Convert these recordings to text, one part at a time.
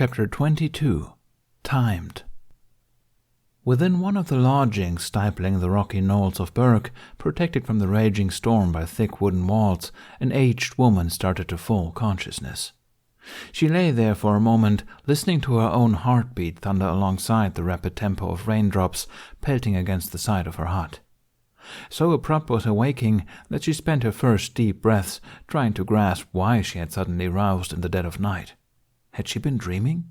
Chapter 22. Timed. Within one of the lodgings stifling the rocky knolls of Burke, protected from the raging storm by thick wooden walls, an aged woman started to full consciousness. She lay there for a moment, listening to her own heartbeat thunder alongside the rapid tempo of raindrops pelting against the side of her hut. So abrupt was her waking that she spent her first deep breaths trying to grasp why she had suddenly roused in the dead of night. Had she been dreaming?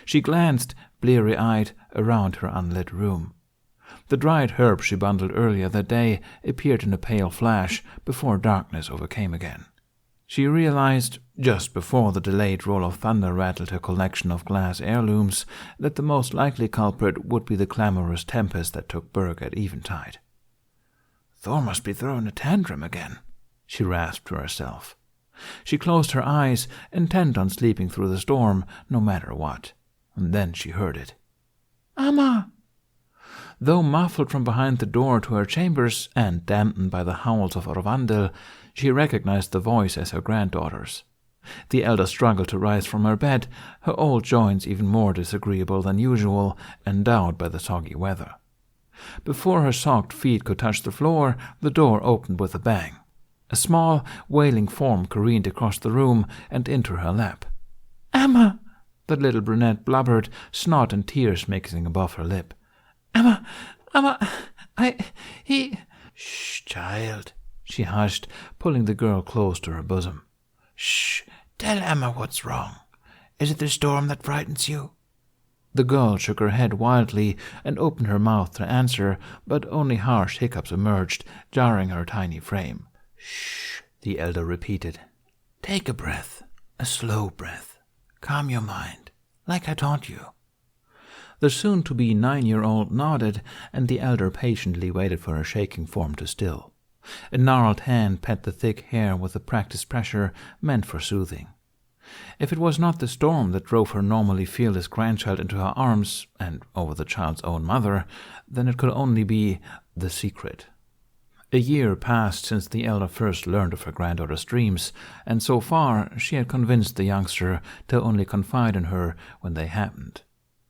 She glanced, bleary-eyed, around her unlit room. The dried herbs she bundled earlier that day appeared in a pale flash before darkness overcame again. She realized, just before the delayed roll of thunder rattled her collection of glass heirlooms, that the most likely culprit would be the clamorous tempest that took Burke at eventide. "Thor must be throwing a tantrum again," she rasped to herself. She closed her eyes, intent on sleeping through the storm, no matter what. And then she heard it. "Amma!" Though muffled from behind the door to her chambers and dampened by the howls of Orvandil, she recognized the voice as her granddaughter's. The elder struggled to rise from her bed, her old joints even more disagreeable than usual, endowed by the soggy weather. Before her socked feet could touch the floor, the door opened with a bang. A small, wailing form careened across the room and into her lap. "Amma!" the little brunette blubbered, snot and tears mixing above her lip. "Amma! He—" "Shh, child," she hushed, pulling the girl close to her bosom. "Shh, tell Amma what's wrong. Is it the storm that frightens you?" The girl shook her head wildly and opened her mouth to answer, but only harsh hiccups emerged, jarring her tiny frame. "Shh," the elder repeated. "Take a breath, a slow breath. Calm your mind, like I taught you." The soon-to-be 9-year-old nodded, and the elder patiently waited for her shaking form to still. A gnarled hand pat the thick hair with a practiced pressure meant for soothing. If it was not the storm that drove her normally fearless grandchild into her arms, and over the child's own mother, then it could only be the secret. A year passed since the elder first learned of her granddaughter's dreams, and so far she had convinced the youngster to only confide in her when they happened.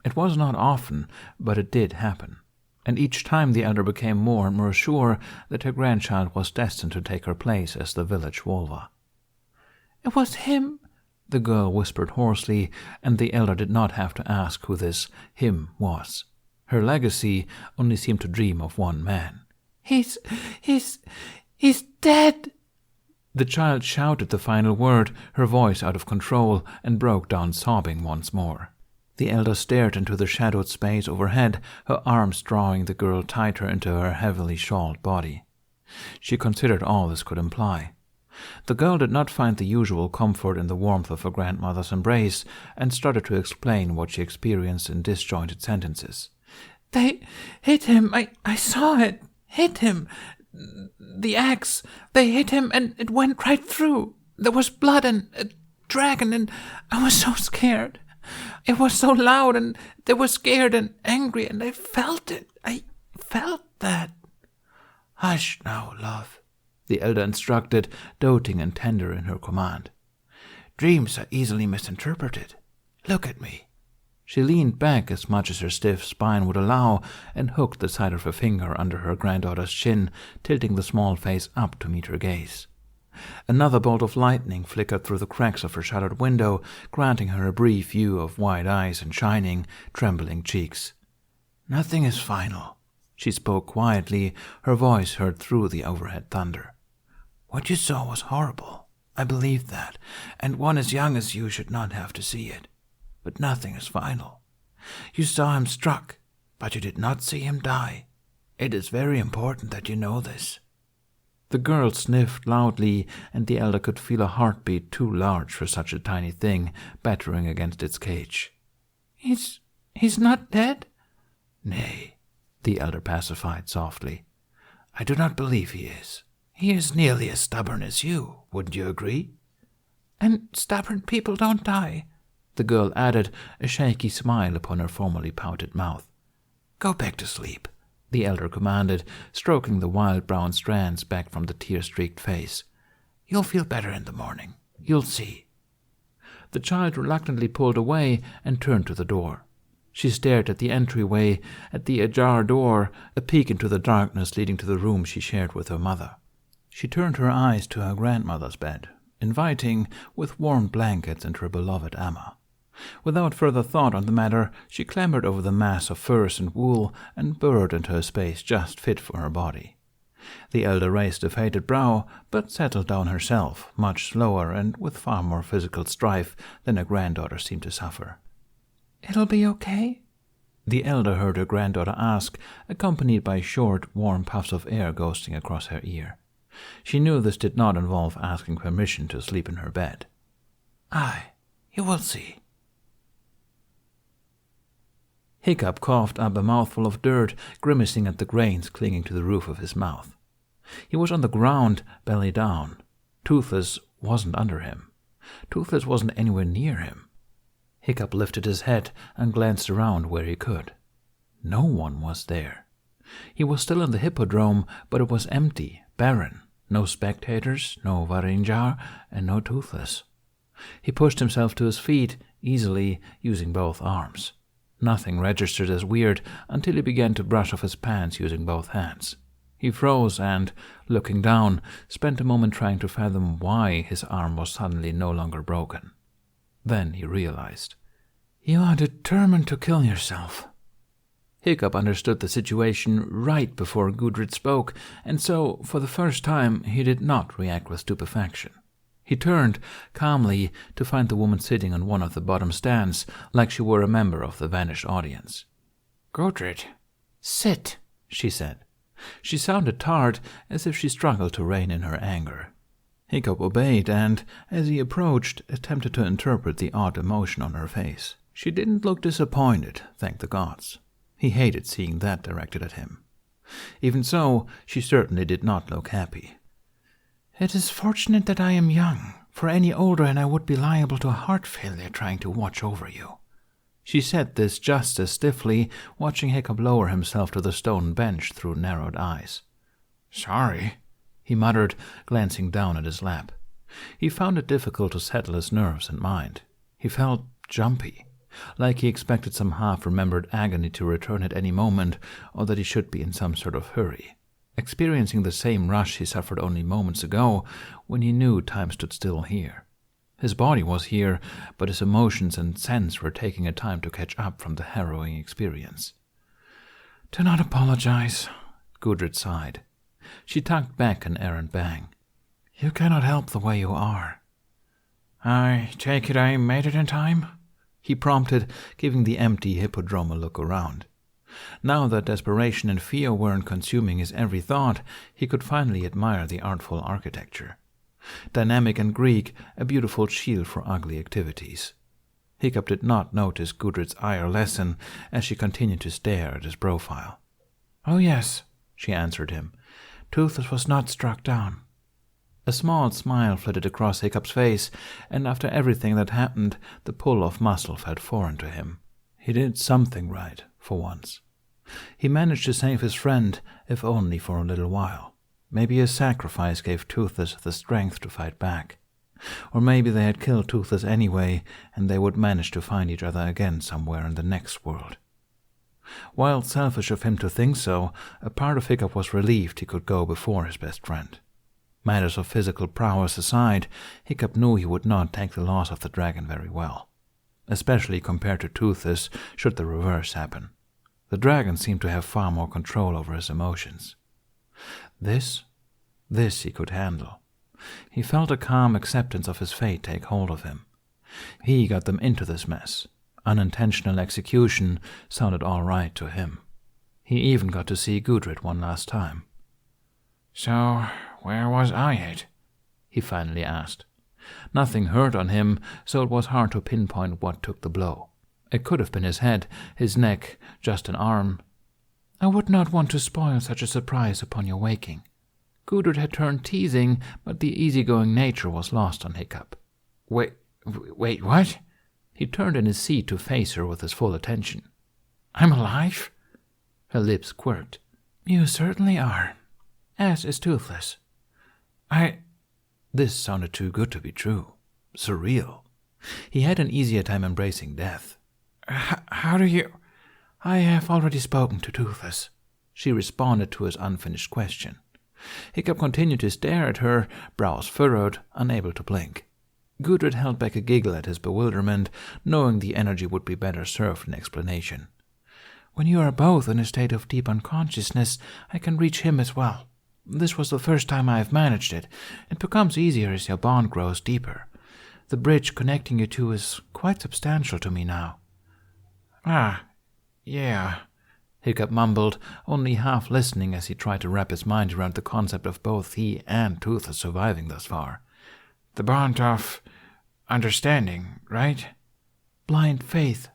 It was not often, but it did happen, and each time the elder became more and more sure that her grandchild was destined to take her place as the village Volva. "It was him," the girl whispered hoarsely, and the elder did not have to ask who this him was. Her legacy only seemed to dream of one man. He's dead!" The child shouted the final word, her voice out of control, and broke down sobbing once more. The elder stared into the shadowed space overhead, her arms drawing the girl tighter into her heavily shawled body. She considered all this could imply. The girl did not find the usual comfort in the warmth of her grandmother's embrace, and started to explain what she experienced in disjointed sentences. "They hit him. I saw it. Hit him. The axe. They hit him, and it went right through. There was blood and a dragon, and I was so scared. It was so loud, and they were scared and angry, and I felt it. I felt that." "Hush now, love," the elder instructed, doting and tender in her command. "Dreams are easily misinterpreted. Look at me." She leaned back as much as her stiff spine would allow and hooked the side of her finger under her granddaughter's chin, tilting the small face up to meet her gaze. Another bolt of lightning flickered through the cracks of her shuttered window, granting her a brief view of wide eyes and shining, trembling cheeks. "Nothing is final," she spoke quietly, her voice heard through the overhead thunder. "What you saw was horrible. I believe that, and one as young as you should not have to see it. But nothing is final. You saw him struck, but you did not see him die. It is very important that you know this." The girl sniffed loudly, and the elder could feel a heartbeat too large for such a tiny thing battering against its cage. He's not dead?" "Nay," the elder pacified softly. "I do not believe he is. He is nearly as stubborn as you, wouldn't you agree?" "And stubborn people don't die," the girl added, a shaky smile upon her formerly pouted mouth. "Go back to sleep," the elder commanded, stroking the wild brown strands back from the tear-streaked face. "You'll feel better in the morning. You'll see." The child reluctantly pulled away and turned to the door. She stared at the entryway, at the ajar door, a peek into the darkness leading to the room she shared with her mother. She turned her eyes to her grandmother's bed, inviting, with warm blankets and her beloved Amma. Without further thought on the matter, she clambered over the mass of furs and wool and burrowed into a space just fit for her body. The elder raised a faded brow, but settled down herself, much slower and with far more physical strife than her granddaughter seemed to suffer. "It'll be okay?" the elder heard her granddaughter ask, accompanied by short, warm puffs of air ghosting across her ear. She knew this did not involve asking permission to sleep in her bed. "Aye, you will see." Hiccup coughed up a mouthful of dirt, grimacing at the grains clinging to the roof of his mouth. He was on the ground, belly down. Toothless wasn't under him. Toothless wasn't anywhere near him. Hiccup lifted his head and glanced around where he could. No one was there. He was still in the hippodrome, but it was empty, barren. No spectators, no Varinjar, and no Toothless. He pushed himself to his feet, easily, using both arms. Nothing registered as weird until he began to brush off his pants using both hands. He froze and, looking down, spent a moment trying to fathom why his arm was suddenly no longer broken. Then he realized. "You are determined to kill yourself." Hiccup understood the situation right before Gudrid spoke, and so, for the first time, he did not react with stupefaction. He turned, calmly, to find the woman sitting on one of the bottom stands, like she were a member of the vanished audience. "Gudrid, sit," she said. She sounded tired, as if she struggled to rein in her anger. Hiccup obeyed and, as he approached, attempted to interpret the odd emotion on her face. She didn't look disappointed, thank the gods. He hated seeing that directed at him. Even so, she certainly did not look happy. "It is fortunate that I am young, for any older and I would be liable to heart failure trying to watch over you." She said this just as stiffly, watching Hiccup lower himself to the stone bench through narrowed eyes. "Sorry," he muttered, glancing down at his lap. He found it difficult to settle his nerves and mind. He felt jumpy, like he expected some half-remembered agony to return at any moment, or that he should be in some sort of hurry, experiencing the same rush he suffered only moments ago when he knew time stood still here. His body was here, but his emotions and sense were taking a time to catch up from the harrowing experience. "Do not apologize," Gudrid sighed. She tugged back an errant bang. "You cannot help the way you are." "I take it I made it in time?" he prompted, giving the empty hippodrome a look around. Now that desperation and fear weren't consuming his every thought, he could finally admire the artful architecture. Dynamic and Greek, a beautiful shield for ugly activities. Hiccup did not notice Gudrid's ire lessen as she continued to stare at his profile. "Oh yes," she answered him. "Toothless was not struck down." A small smile flitted across Hiccup's face, and after everything that happened, the pull of muscle felt foreign to him. He did something right, for once. He managed to save his friend, if only for a little while. Maybe his sacrifice gave Toothless the strength to fight back. Or maybe they had killed Toothless anyway, and they would manage to find each other again somewhere in the next world. While selfish of him to think so, a part of Hiccup was relieved he could go before his best friend. Matters of physical prowess aside, Hiccup knew he would not take the loss of the dragon very well, especially compared to Toothless should the reverse happen. The dragon seemed to have far more control over his emotions. This he could handle. He felt a calm acceptance of his fate take hold of him. He got them into this mess. Unintentional execution sounded all right to him. He even got to see Gudrid one last time. "So, where was I at?" he finally asked. Nothing hurt on him, so it was hard to pinpoint what took the blow. It could have been his head, his neck, just an arm. "I would not want to spoil such a surprise upon your waking." Gudrid had turned teasing, but the easygoing nature was lost on Hiccup. Wait, what?" He turned in his seat to face her with his full attention. "I'm alive?" Her lips quirked. "You certainly are. As is Toothless." This sounded too good to be true. Surreal. He had an easier time embracing death. How do you... I have already spoken to Toothless, she responded to his unfinished question. Hiccup continued to stare at her, brows furrowed, unable to blink. Gudrid held back a giggle at his bewilderment, knowing the energy would be better served in explanation. When you are both in a state of deep unconsciousness, I can reach him as well. This was the first time I have managed it. It becomes easier as your bond grows deeper. The bridge connecting you two is quite substantial to me now. Ah, yeah, Hiccup mumbled, only half listening as he tried to wrap his mind around the concept of both he and Toothless surviving thus far. The bond of understanding, right? Blind faith,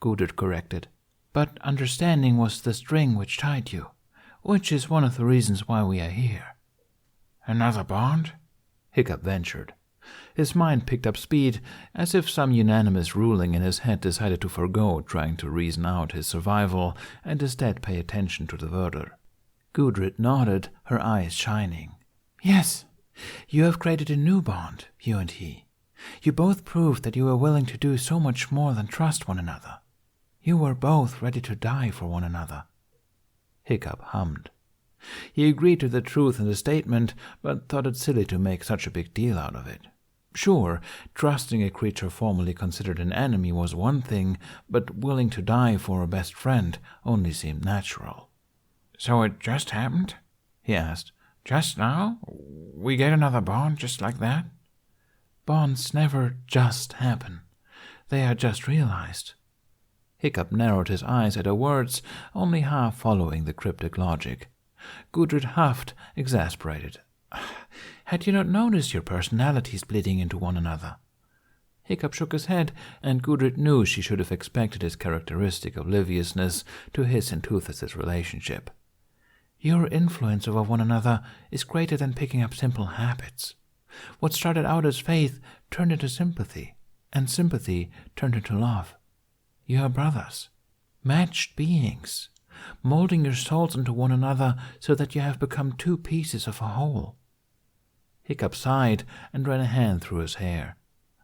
Gudrid corrected. But understanding was the string which tied you, which is one of the reasons why we are here. Another bond? Hiccup ventured. His mind picked up speed, as if some unanimous ruling in his head decided to forego trying to reason out his survival and instead pay attention to the murder. Gudrid nodded, her eyes shining. Yes, you have created a new bond, you and he. You both proved that you are willing to do so much more than trust one another. You were both ready to die for one another. Hiccup hummed. He agreed to the truth in the statement, but thought it silly to make such a big deal out of it. Sure, trusting a creature formerly considered an enemy was one thing, but willing to die for a best friend only seemed natural. So it just happened? He asked. Just now? We get another bond just like that? Bonds never just happen. They are just realized. Hiccup narrowed his eyes at her words, only half following the cryptic logic. Gudrid huffed, exasperated. Had you not noticed your personalities bleeding into one another? Hiccup shook his head, and Gudrid knew she should have expected his characteristic obliviousness to his and Toothless's relationship. Your influence over one another is greater than picking up simple habits. What started out as faith turned into sympathy, and sympathy turned into love. You are brothers, matched beings, molding your souls into one another so that you have become two pieces of a whole. Hiccup sighed and ran a hand through his hair.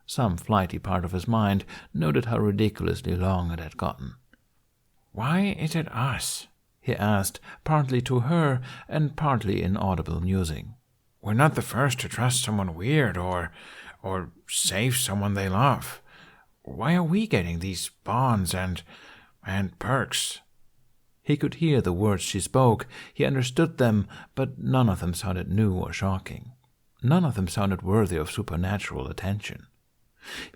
Some flighty part of his mind noted how ridiculously long it had gotten. Why is it us? He asked, partly to her and partly in audible musing. We're not the first to trust someone weird or save someone they love. Why are we getting these bonds and perks? He could hear the words she spoke, he understood them, but none of them sounded new or shocking. None of them sounded worthy of supernatural attention.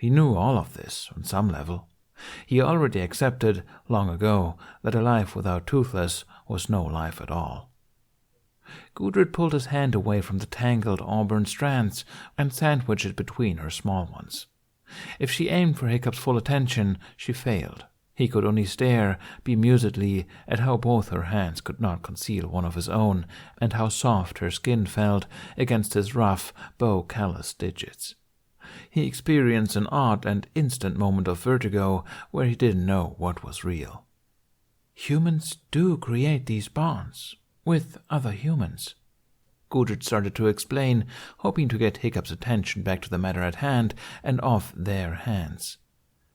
He knew all of this, on some level. He already accepted, long ago, that a life without Toothless was no life at all. Gudrid pulled his hand away from the tangled auburn strands and sandwiched it between her small ones. If she aimed for Hiccup's full attention, she failed. He could only stare bemusedly at how both her hands could not conceal one of his own, and how soft her skin felt against his rough, bow-calloused digits. He experienced an odd and instant moment of vertigo where he didn't know what was real. Humans do create these bonds with other humans. Gudrid started to explain, hoping to get Hiccup's attention back to the matter at hand and off their hands.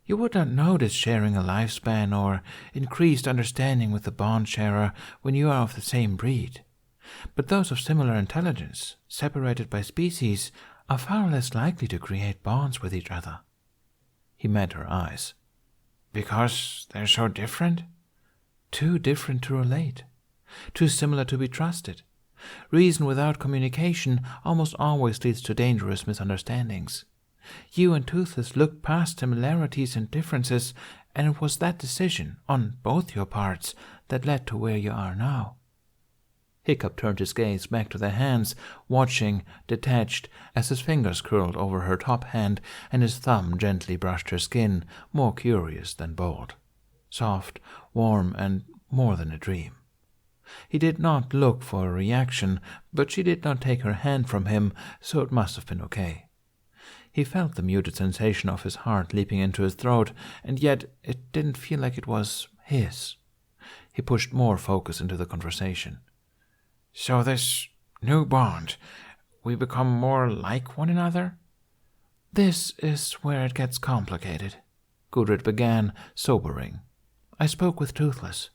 You would not notice sharing a lifespan or increased understanding with the bond-sharer when you are of the same breed. But those of similar intelligence, separated by species, are far less likely to create bonds with each other. He met her eyes. Because they're so different? Too different to relate. Too similar to be trusted. Reason without communication almost always leads to dangerous misunderstandings. You and Toothless looked past similarities and differences, and it was that decision, on both your parts, that led to where you are now. Hiccup turned his gaze back to their hands, watching, detached, as his fingers curled over her top hand and his thumb gently brushed her skin, more curious than bold. Soft, warm, and more than a dream. He did not look for a reaction, but she did not take her hand from him, so it must have been okay. He felt the muted sensation of his heart leaping into his throat, and yet it didn't feel like it was his. He pushed more focus into the conversation. So this new bond, we become more like one another? This is where it gets complicated, Gudrid began, sobering. I spoke with Toothless.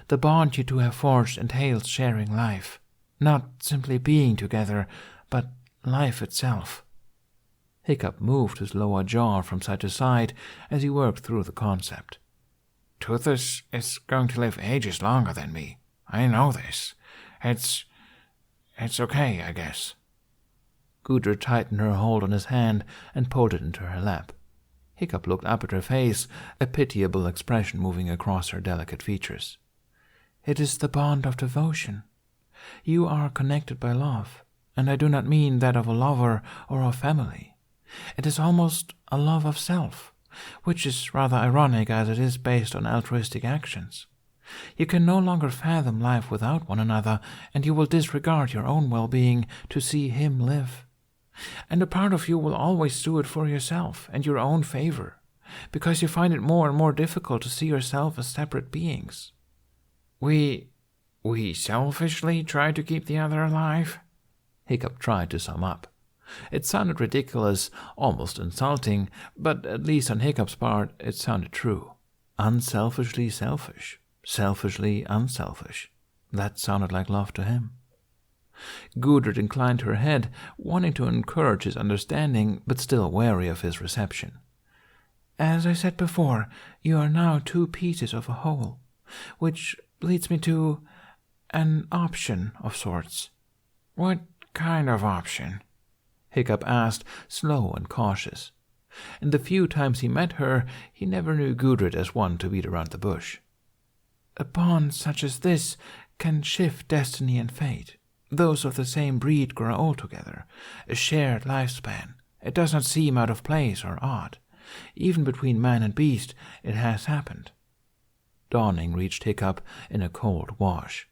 The bond you two have forged entails sharing life, not simply being together, but life itself. Hiccup moved his lower jaw from side to side as he worked through the concept. Toothless is going to live ages longer than me. I know this. It's okay, I guess. Gudrid tightened her hold on his hand and pulled it into her lap. Hiccup looked up at her face, a pitiable expression moving across her delicate features. It is the bond of devotion. You are connected by love, and I do not mean that of a lover or of family. It is almost a love of self, which is rather ironic as it is based on altruistic actions. You can no longer fathom life without one another, and you will disregard your own well-being to see him live. And a part of you will always do it for yourself and your own favor, because you find it more and more difficult to see yourself as separate beings. We selfishly try to keep the other alive? Hiccup tried to sum up. It sounded ridiculous, almost insulting, but at least on Hiccup's part it sounded true. Unselfishly selfish, selfishly unselfish. That sounded like love to him. Gudrid inclined her head, wanting to encourage his understanding, but still wary of his reception. As I said before, you are now two pieces of a whole, which leads me to an option of sorts. What kind of option? Hiccup asked, slow and cautious. In the few times he met her, he never knew Gudrid as one to beat around the bush. A bond such as this can shift destiny and fate. Those of the same breed grow old together, a shared lifespan. It does not seem out of place or odd. Even between man and beast, it has happened. Dawning reached Hiccup in a cold wash.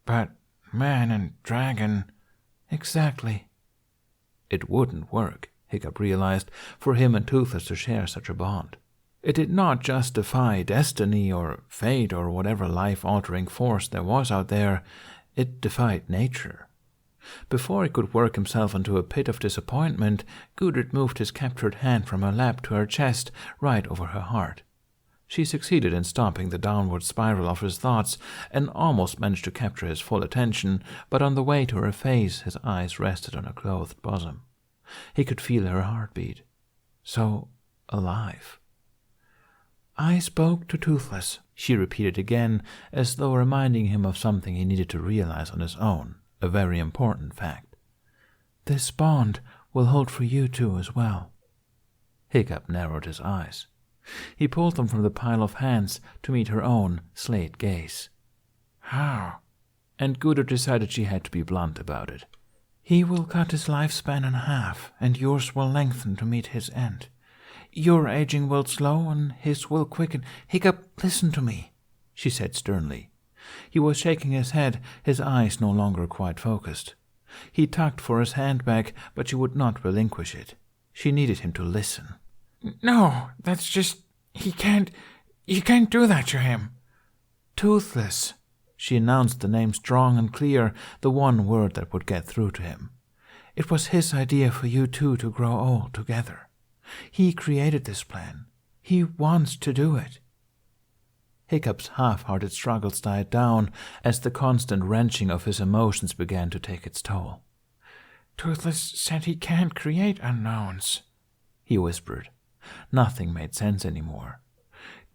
But man and dragon... Exactly. It wouldn't work, Hiccup realized, for him and Toothless to share such a bond. It did not just defy destiny or fate or whatever life-altering force there was out there. It defied nature. Before he could work himself into a pit of disappointment, Gudrid moved his captured hand from her lap to her chest, right over her heart. She succeeded in stopping the downward spiral of his thoughts and almost managed to capture his full attention, but on the way to her face his eyes rested on her clothed bosom. He could feel her heartbeat. So alive. I spoke to Toothless, she repeated again, as though reminding him of something he needed to realize on his own, a very important fact. This bond will hold for you two as well. Hiccup narrowed his eyes. He pulled them from the pile of hands to meet her own slate gaze. How? And Gudrid decided she had to be blunt about it. He will cut his lifespan in half, and yours will lengthen to meet his end. Your aging will slow, and his will quicken. Hiccup, listen to me, she said sternly. He was shaking his head, his eyes no longer quite focused. He tugged for his handbag, but she would not relinquish it. She needed him to listen. No, that's just... You can't do that to him. Toothless, she announced the name strong and clear, the one word that would get through to him. It was his idea for you two to grow old together. He created this plan. He wants to do it. Hiccup's half-hearted struggles died down as the constant wrenching of his emotions began to take its toll. Toothless said he can't create unknowns, he whispered. Nothing made sense anymore.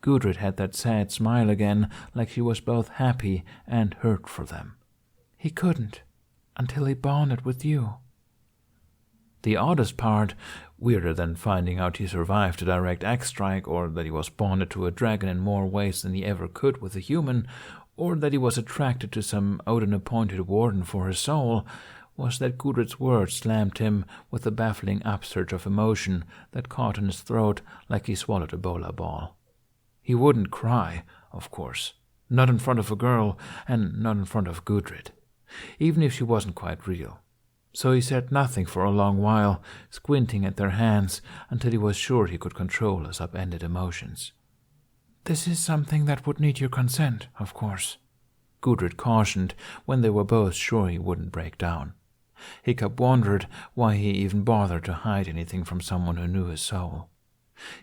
Gudrid had that sad smile again, like she was both happy and hurt for them. He couldn't, until he bonded with you. The oddest part, weirder than finding out he survived a direct axe strike, or that he was bonded to a dragon in more ways than he ever could with a human, or that he was attracted to some Odin-appointed warden for his soul, was that Gudrid's words slammed him with a baffling upsurge of emotion that caught in his throat like he swallowed a bola ball. He wouldn't cry, of course, not in front of a girl, and not in front of Gudrid, even if she wasn't quite real. So he said nothing for a long while, squinting at their hands until he was sure he could control his upended emotions. This is something that would need your consent, of course, Gudrid cautioned when they were both sure he wouldn't break down. Hiccup wondered why he even bothered to hide anything from someone who knew his soul.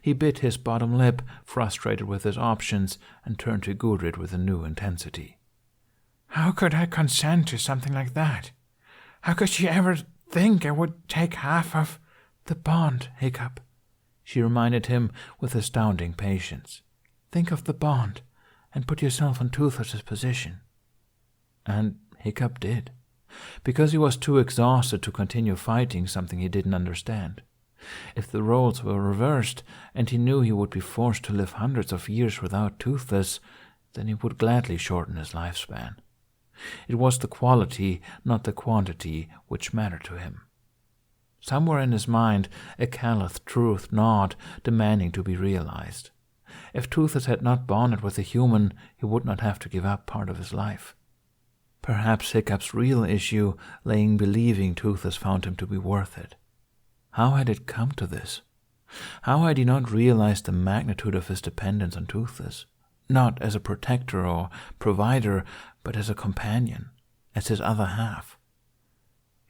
He bit his bottom lip, frustrated with his options, and turned to Gudrid with a new intensity. How could I consent to something like that? How could she ever think I would take half of the bond, Hiccup? She reminded him with astounding patience. Think of the bond, and put yourself in Toothless's position. And Hiccup did, because he was too exhausted to continue fighting something he didn't understand. If the roles were reversed, and he knew he would be forced to live hundreds of years without Toothless, then he would gladly shorten his lifespan. It was the quality, not the quantity, which mattered to him. Somewhere in his mind, a callous truth gnawed, demanding to be realized. If Toothless had not bonded with a human, he would not have to give up part of his life. Perhaps Hiccup's real issue lay in believing Toothless found him to be worth it. How had it come to this? How had he not realized the magnitude of his dependence on Toothless? Not as a protector or provider, but as a companion, as his other half.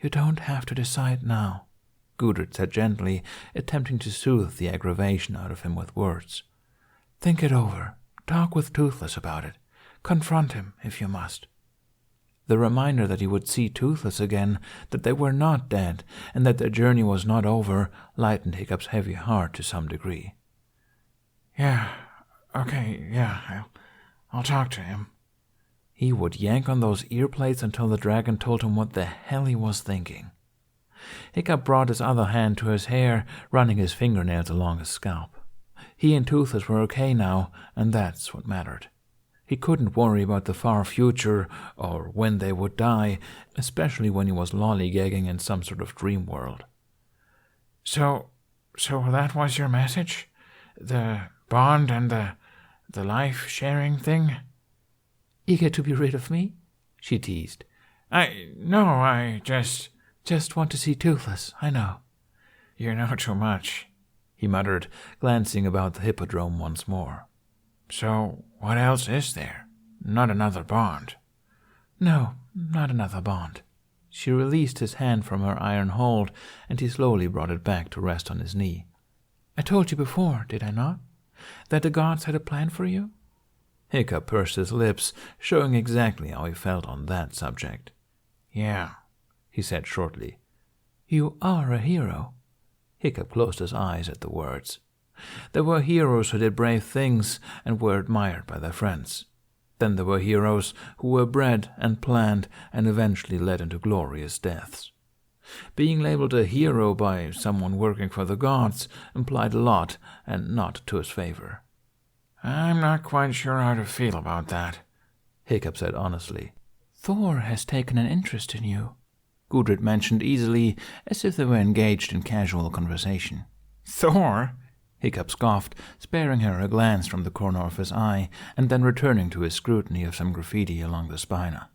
You don't have to decide now, Gudrid said gently, attempting to soothe the aggravation out of him with words. Think it over. Talk with Toothless about it. Confront him, if you must. The reminder that he would see Toothless again, that they were not dead, and that their journey was not over, lightened Hiccup's heavy heart to some degree. I'll talk to him. He would yank on those ear plates until the dragon told him what the hell he was thinking. Hiccup brought his other hand to his hair, running his fingernails along his scalp. He and Toothless were okay now, and that's what mattered. He couldn't worry about the far future or when they would die, especially when he was lollygagging in some sort of dream world. So that was your message? The bond and the life-sharing thing? Eager to be rid of me? She teased. I just want to see Toothless, I know. You know too much, he muttered, glancing about the hippodrome once more. So what else is there? Not another bond? No, not another bond. She released his hand from her iron hold, and he slowly brought it back to rest on his knee. I told you before, did I not? That the gods had a plan for you? Hiccup pursed his lips, showing exactly how he felt on that subject. Yeah, he said shortly. You are a hero. Hiccup closed his eyes at the words. There were heroes who did brave things and were admired by their friends. Then there were heroes who were bred and planned and eventually led into glorious deaths. Being labeled a hero by someone working for the gods implied a lot and not to his favor. I'm not quite sure how to feel about that, Hiccup said honestly. Thor has taken an interest in you, Gudrid mentioned easily, as if they were engaged in casual conversation. Thor? Hiccup scoffed, sparing her a glance from the corner of his eye, and then returning to his scrutiny of some graffiti along the spina.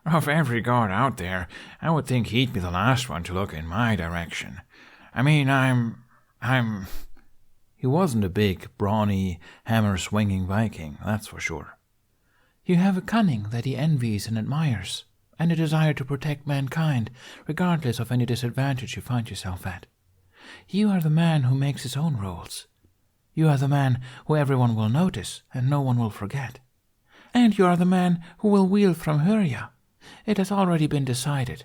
Of every god out there, I would think he'd be the last one to look in my direction. I mean, I'm... He wasn't a big, brawny, hammer-swinging Viking, that's for sure. You have a cunning that he envies and admires, and a desire to protect mankind, regardless of any disadvantage you find yourself at. You are the man who makes his own rules. You are the man who everyone will notice and no one will forget. And you are the man who will wield from Hurya. It has already been decided.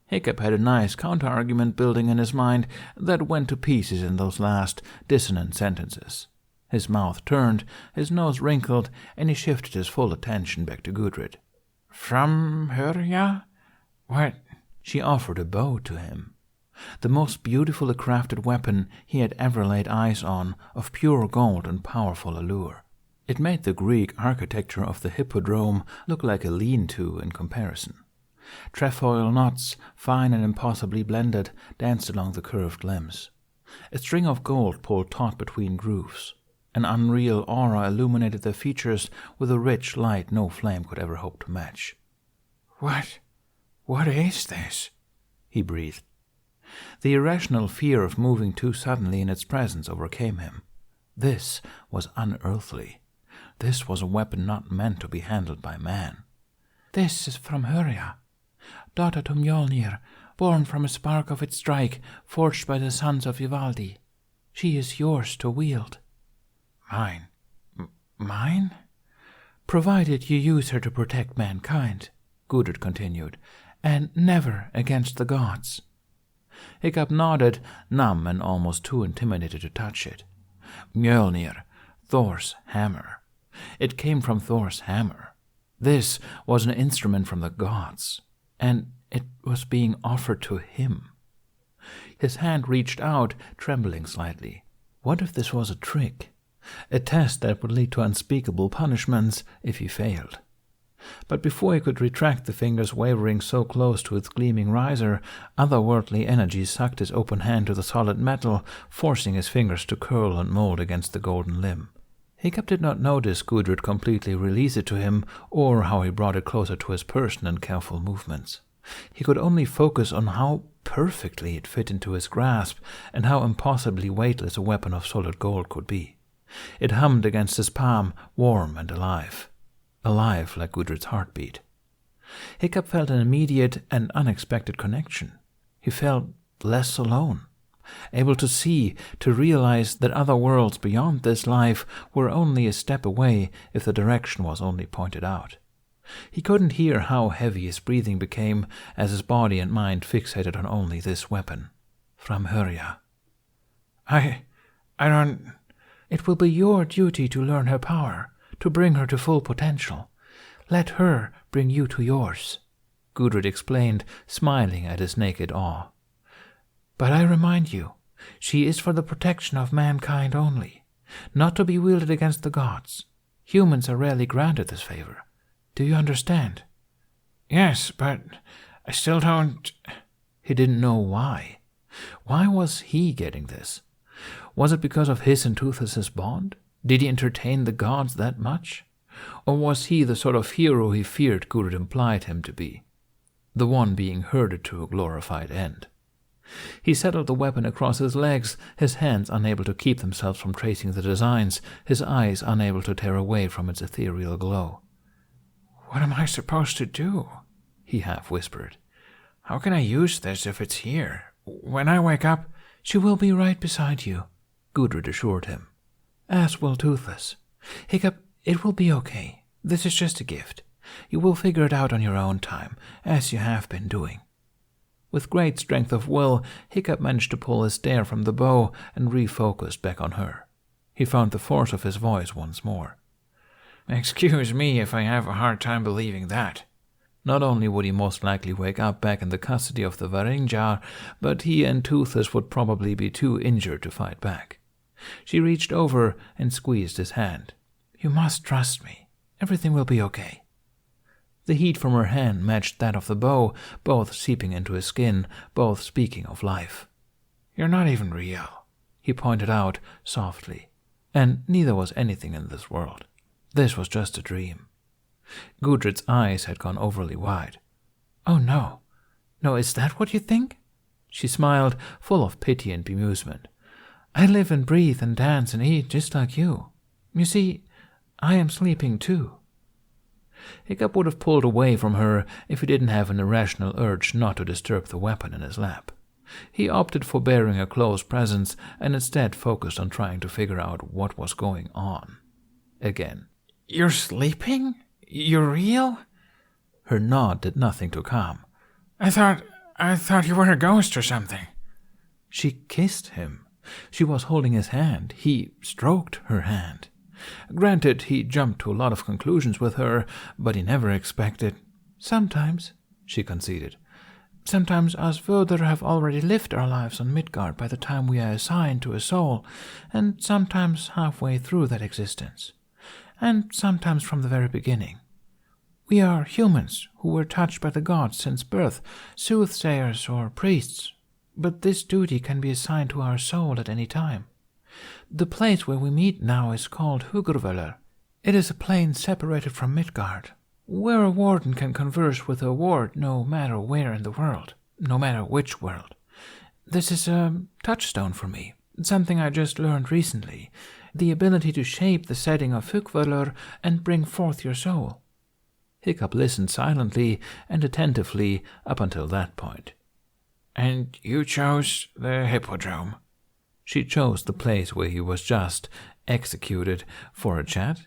Hiccup had a nice counter-argument building in his mind that went to pieces in those last dissonant sentences. His mouth turned, his nose wrinkled, and he shifted his full attention back to Gudrid. From Hurya? What? She offered a bow to him. The most beautifully crafted weapon he had ever laid eyes on, of pure gold and powerful allure. It made the Greek architecture of the hippodrome look like a lean-to in comparison. Trefoil knots, fine and impossibly blended, danced along the curved limbs. A string of gold pulled taut between grooves. An unreal aura illuminated their features with a rich light no flame could ever hope to match. What is this? He breathed. The irrational fear of moving too suddenly in its presence overcame him. This was unearthly. This was a weapon not meant to be handled by man. This is from Hurya. daughter to Mjolnir, born from a spark of its strike, forged by the sons of Ivaldi. She is yours to wield." "Mine? Mine?" "Provided you use her to protect mankind," Gudrid continued, "and never against the gods." Hiccup nodded, numb and almost too intimidated to touch it. Mjolnir, Thor's hammer. It came from Thor's hammer. This was an instrument from the gods, and it was being offered to him. His hand reached out, trembling slightly. What if this was a trick? A test that would lead to unspeakable punishments if he failed. But before he could retract the fingers wavering so close to its gleaming riser, otherworldly energy sucked his open hand to the solid metal, forcing his fingers to curl and mold against the golden limb. Hiccup did not notice Gudrid completely release it to him, or how he brought it closer to his person in careful movements. He could only focus on how perfectly it fit into his grasp, and how impossibly weightless a weapon of solid gold could be. It hummed against his palm, warm and alive. Alive like Gudrid's heartbeat. Hiccup felt an immediate and unexpected connection. He felt less alone, able to see, to realize that other worlds beyond this life were only a step away if the direction was only pointed out. He couldn't hear how heavy his breathing became as his body and mind fixated on only this weapon. Framhurja. I don't... It will be your duty to learn her power, to bring her to full potential. Let her bring you to yours, Gudrid explained, smiling at his naked awe. But I remind you, she is for the protection of mankind only, not to be wielded against the gods. Humans are rarely granted this favor. Do you understand? Yes, but I still don't... He didn't know why. Why was he getting this? Was it because of his and Toothless's bond? Did he entertain the gods that much? Or was he the sort of hero he feared Gudrid implied him to be? The one being herded to a glorified end. He settled the weapon across his legs, his hands unable to keep themselves from tracing the designs, his eyes unable to tear away from its ethereal glow. "What am I supposed to do?" he half whispered. "How can I use this if it's here? When I wake up..." "She will be right beside you," Gudrid assured him. "As will Toothless. Hiccup, it will be okay. This is just a gift. You will figure it out on your own time, as you have been doing." With great strength of will, Hiccup managed to pull his stare from the bow and refocused back on her. He found the force of his voice once more. "Excuse me if I have a hard time believing that." Not only would he most likely wake up back in the custody of the Varingjar, but he and Toothless would probably be too injured to fight back. She reached over and squeezed his hand. "You must trust me. Everything will be okay." The heat from her hand matched that of the bow, both seeping into his skin, both speaking of life. "You're not even real," he pointed out softly. And neither was anything in this world. This was just a dream. Gudrid's eyes had gone overly wide. "Oh, no. No, is that what you think?" She smiled, full of pity and bemusement. "I live and breathe and dance and eat just like you. You see, I am sleeping too." Hiccup would have pulled away from her if he didn't have an irrational urge not to disturb the weapon in his lap. He opted for bearing a close presence and instead focused on trying to figure out what was going on. Again. "You're sleeping? You're real?" Her nod did nothing to calm. I thought you were a ghost or something." She kissed him. She was holding his hand. He stroked her hand. Granted, he jumped to a lot of conclusions with her, but he never expected... "Sometimes," she conceded. "Sometimes us Vöder have already lived our lives on Midgard by the time we are assigned to a soul, and sometimes halfway through that existence, and sometimes from the very beginning. We are humans who were touched by the gods since birth, soothsayers or priests, but this duty can be assigned to our soul at any time. The place where we meet now is called Hugurvöllr. It is a plane separated from Midgard, where a warden can converse with a ward no matter where in the world, no matter which world. This is a touchstone for me, something I just learned recently, the ability to shape the setting of Hugurvöllr and bring forth your soul." Hiccup listened silently and attentively up until that point. And you chose the Hippodrome? She chose the place where he was just executed for a chat.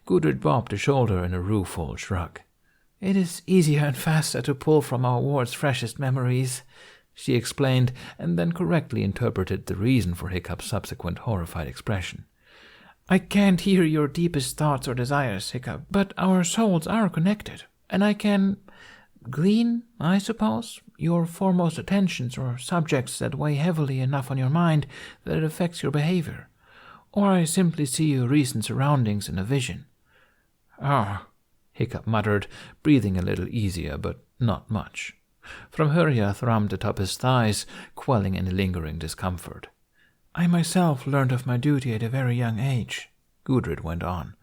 Gudrid bobbed a shoulder in a rueful shrug. It is easier and faster to pull from our ward's freshest memories, she explained, and then correctly interpreted the reason for Hiccup's subsequent horrified expression. I can't hear your deepest thoughts or desires, Hiccup, but our souls are connected, and I can glean, I suppose, your foremost attentions or subjects that weigh heavily enough on your mind that it affects your behavior. Or I simply see your recent surroundings in a vision. Oh, Hiccup muttered, breathing a little easier, but not much. Framhurja thrummed atop his thighs, quelling any lingering discomfort. I myself learned of my duty at a very young age, Gudrid went on,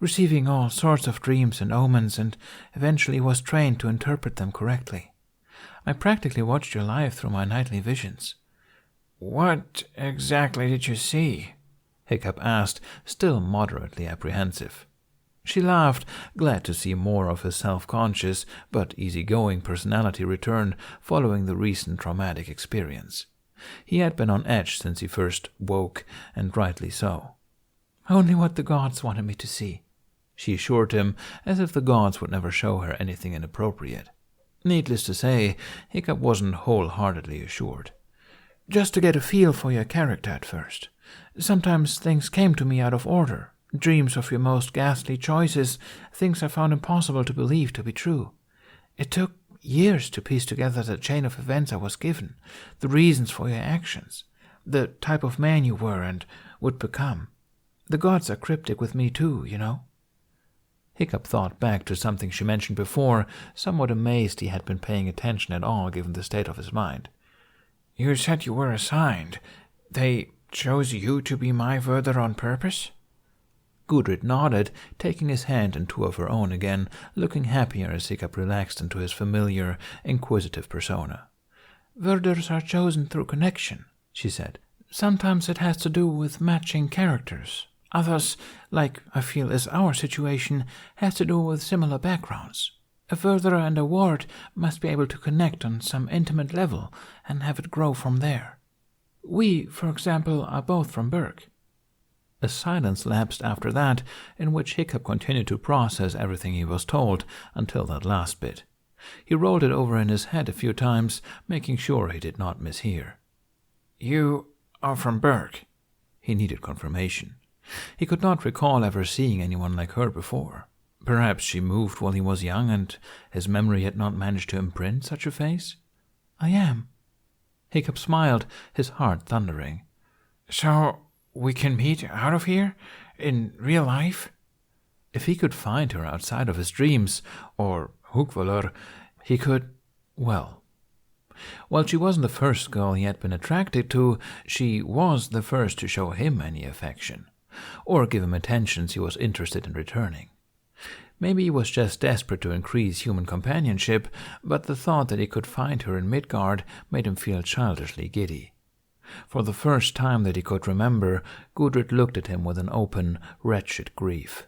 receiving all sorts of dreams and omens, and eventually was trained to interpret them correctly. I practically watched your life through my nightly visions. What exactly did you see? Hiccup asked, still moderately apprehensive. She laughed, glad to see more of his self-conscious but easygoing personality return following the recent traumatic experience. He had been on edge since he first woke, and rightly so. Only what the gods wanted me to see, she assured him, as if the gods would never show her anything inappropriate. Needless to say, Hiccup wasn't wholeheartedly assured. Just to get a feel for your character at first. Sometimes things came to me out of order, dreams of your most ghastly choices, things I found impossible to believe to be true. It took years to piece together the chain of events I was given, the reasons for your actions, the type of man you were and would become. The gods are cryptic with me too, you know. Hiccup thought back to something she mentioned before, somewhat amazed he had been paying attention at all given the state of his mind. You said you were assigned. They chose you to be my Vurder on purpose? Gudrid nodded, taking his hand in two of her own again, looking happier as Hiccup relaxed into his familiar, inquisitive persona. Vurders are chosen through connection, she said. Sometimes it has to do with matching characters. Others, like I feel is our situation, has to do with similar backgrounds. A Vurder and a ward must be able to connect on some intimate level and have it grow from there. We, for example, are both from Berk. A silence lapsed after that, in which Hiccup continued to process everything he was told until that last bit. He rolled it over in his head a few times, making sure he did not mishear. You are from Berk? He needed confirmation. He could not recall ever seeing anyone like her before. Perhaps she moved while he was young and his memory had not managed to imprint such a face? I am. Hiccup smiled, his heart thundering. So we can meet out of here? In real life? If he could find her outside of his dreams, or Hugvalur, he could, well. While she wasn't the first girl he had been attracted to, she was the first to show him any affection, or give him attentions he was interested in returning. Maybe he was just desperate to increase human companionship, but the thought that he could find her in Midgard made him feel childishly giddy. For the first time that he could remember, Gudrid looked at him with an open, wretched grief.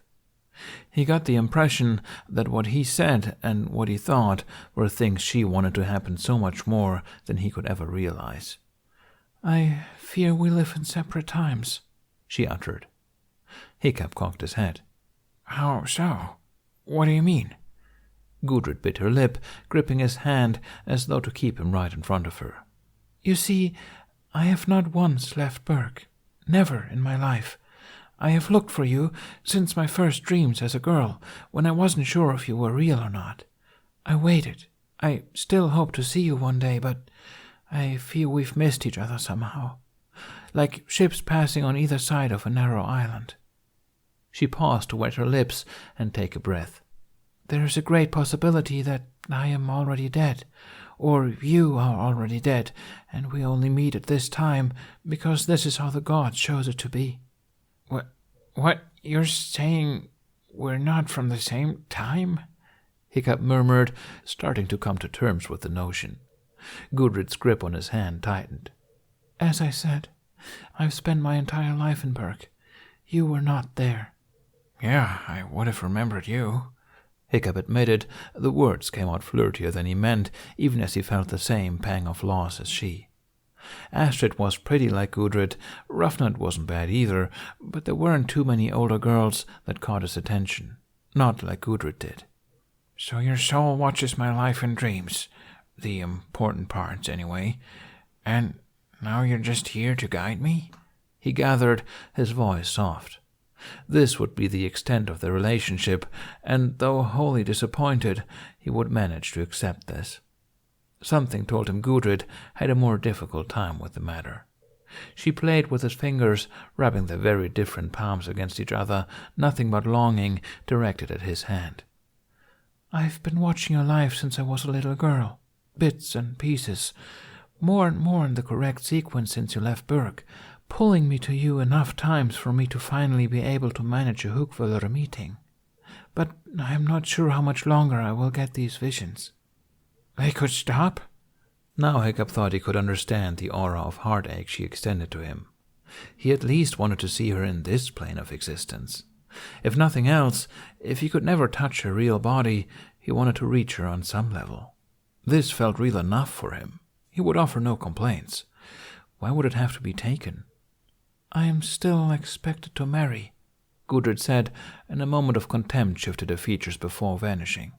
He got the impression that what he said and what he thought were things she wanted to happen so much more than he could ever realize. I fear we live in separate times, she uttered. Hiccup cocked his head. How so? What do you mean? Gudrid bit her lip, gripping his hand as though to keep him right in front of her. You see, I have not once left Berk. Never in my life. I have looked for you since my first dreams as a girl, when I wasn't sure if you were real or not. I waited. I still hope to see you one day, but I feel we've missed each other somehow. Like ships passing on either side of a narrow island. She paused to wet her lips and take a breath. There is a great possibility that I am already dead, or you are already dead, and we only meet at this time because this is how the gods chose it to be. What? You're saying we're not from the same time? Hiccup murmured, starting to come to terms with the notion. Gudrid's grip on his hand tightened. As I said, I've spent my entire life in Berk. You were not there. Yeah, I would have remembered you. Hiccup admitted the words came out flirtier than he meant, even as he felt the same pang of loss as she. Astrid was pretty like Gudrid, Roughnut wasn't bad either, but there weren't too many older girls that caught his attention, not like Gudrid did. So your soul watches my life in dreams, the important parts anyway, and now you're just here to guide me? He gathered, his voice soft. This would be the extent of the relationship, and though wholly disappointed, he would manage to accept this. Something told him Gudrid had a more difficult time with the matter. She played with his fingers, rubbing their very different palms against each other, nothing but longing directed at his hand. I've been watching your life since I was a little girl, bits and pieces, more and more in the correct sequence since you left Berg, pulling me to you enough times for me to finally be able to manage a Hookvöller meeting. But I am not sure how much longer I will get these visions. They could stop? Now Hiccup thought he could understand the aura of heartache she extended to him. He at least wanted to see her in this plane of existence. If nothing else, if he could never touch her real body, he wanted to reach her on some level. This felt real enough for him. He would offer no complaints. Why would it have to be taken? I am still expected to marry, Gudrid said, and a moment of contempt shifted her features before vanishing.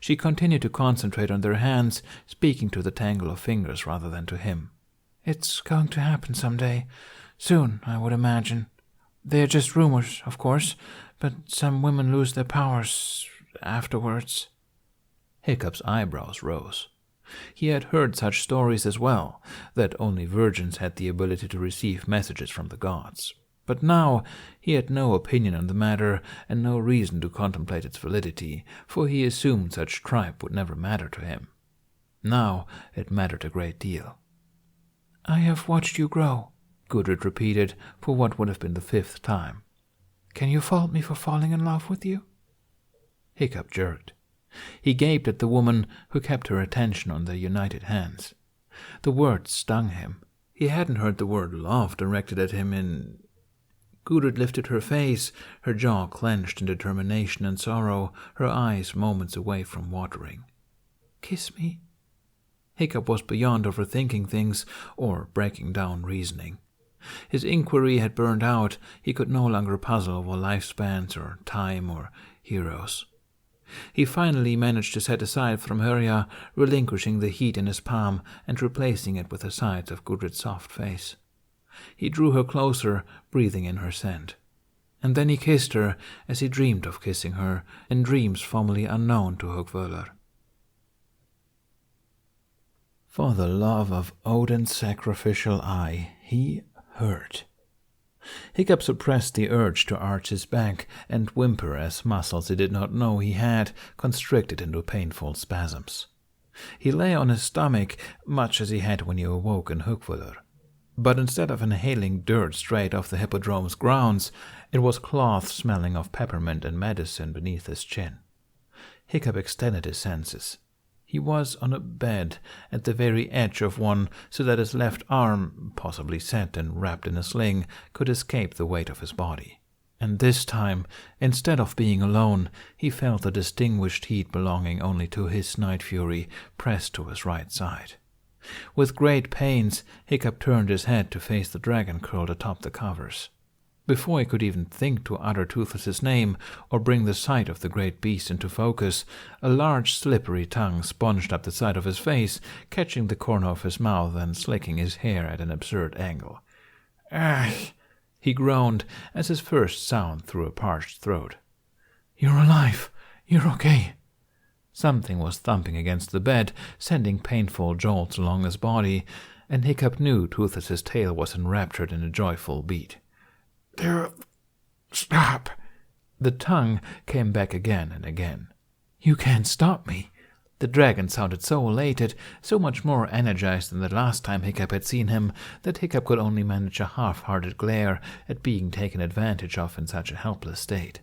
She continued to concentrate on their hands, speaking to the tangle of fingers rather than to him. It's going to happen someday. Soon, I would imagine. They're just rumors, of course, but some women lose their powers afterwards. Hiccup's eyebrows rose. He had heard such stories as well, that only virgins had the ability to receive messages from the gods. But now he had no opinion on the matter and no reason to contemplate its validity, for he assumed such tripe would never matter to him. Now it mattered a great deal. I have watched you grow, Gudrid repeated for what would have been the 5th time. Can you fault me for falling in love with you? Hiccup jerked. He gaped at the woman who kept her attention on their united hands. The words stung him. He hadn't heard the word love directed at him in... Gudrid lifted her face, her jaw clenched in determination and sorrow, her eyes moments away from watering. Kiss me. Hiccup was beyond overthinking things or breaking down reasoning. His inquiry had burned out. He could no longer puzzle over lifespans or time or heroes. He finally managed to set aside from Hurya, relinquishing the heat in his palm and replacing it with the sides of Gudrid's soft face. He drew her closer, breathing in her scent. And then he kissed her as he dreamed of kissing her, in dreams formerly unknown to Hookvöller. For the love of Odin's sacrificial eye, he hurt. Hiccup suppressed the urge to arch his back and whimper as muscles he did not know he had constricted into painful spasms. He lay on his stomach, much as he had when he awoke in Hookvöller. But instead of inhaling dirt straight off the hippodrome's grounds, it was cloth smelling of peppermint and medicine beneath his chin. Hiccup extended his senses. He was on a bed at the very edge of one, so that his left arm, possibly set and wrapped in a sling, could escape the weight of his body. And this time, instead of being alone, he felt the distinguished heat belonging only to his night fury pressed to his right side. With great pains, Hiccup turned his head to face the dragon curled atop the covers. Before he could even think to utter Toothless's name or bring the sight of the great beast into focus, a large slippery tongue sponged up the side of his face, catching the corner of his mouth and slicking his hair at an absurd angle. "Ah!" he groaned as his first sound through a parched throat. "You're alive. You're okay." Something was thumping against the bed, sending painful jolts along his body, and Hiccup knew Toothless's tail was enraptured in a joyful beat. Stop. The tongue came back again and again. You can't stop me. The dragon sounded so elated, so much more energized than the last time Hiccup had seen him, that Hiccup could only manage a half-hearted glare at being taken advantage of in such a helpless state.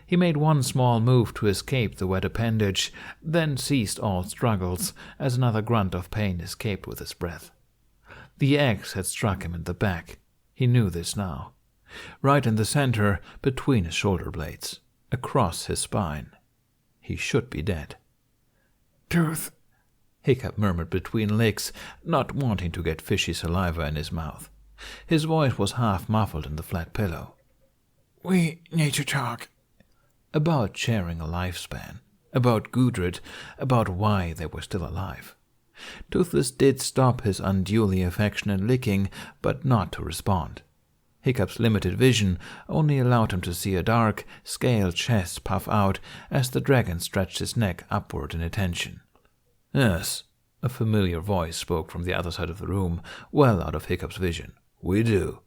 He made one small move to escape the wet appendage, then ceased all struggles as another grunt of pain escaped with his breath. The axe had struck him in the back. He knew this now. Right in the center, between his shoulder blades, across his spine. He should be dead. Tooth, Hiccup murmured between licks, not wanting to get fishy saliva in his mouth. His voice was half muffled in the flat pillow. We need to talk. About sharing a lifespan, about Gudrid, about why they were still alive. Toothless did stop his unduly affectionate licking, but not to respond. Hiccup's limited vision only allowed him to see a dark, scaled chest puff out as the dragon stretched his neck upward in attention. "Yes," a familiar voice spoke from the other side of the room, well out of Hiccup's vision. "We do."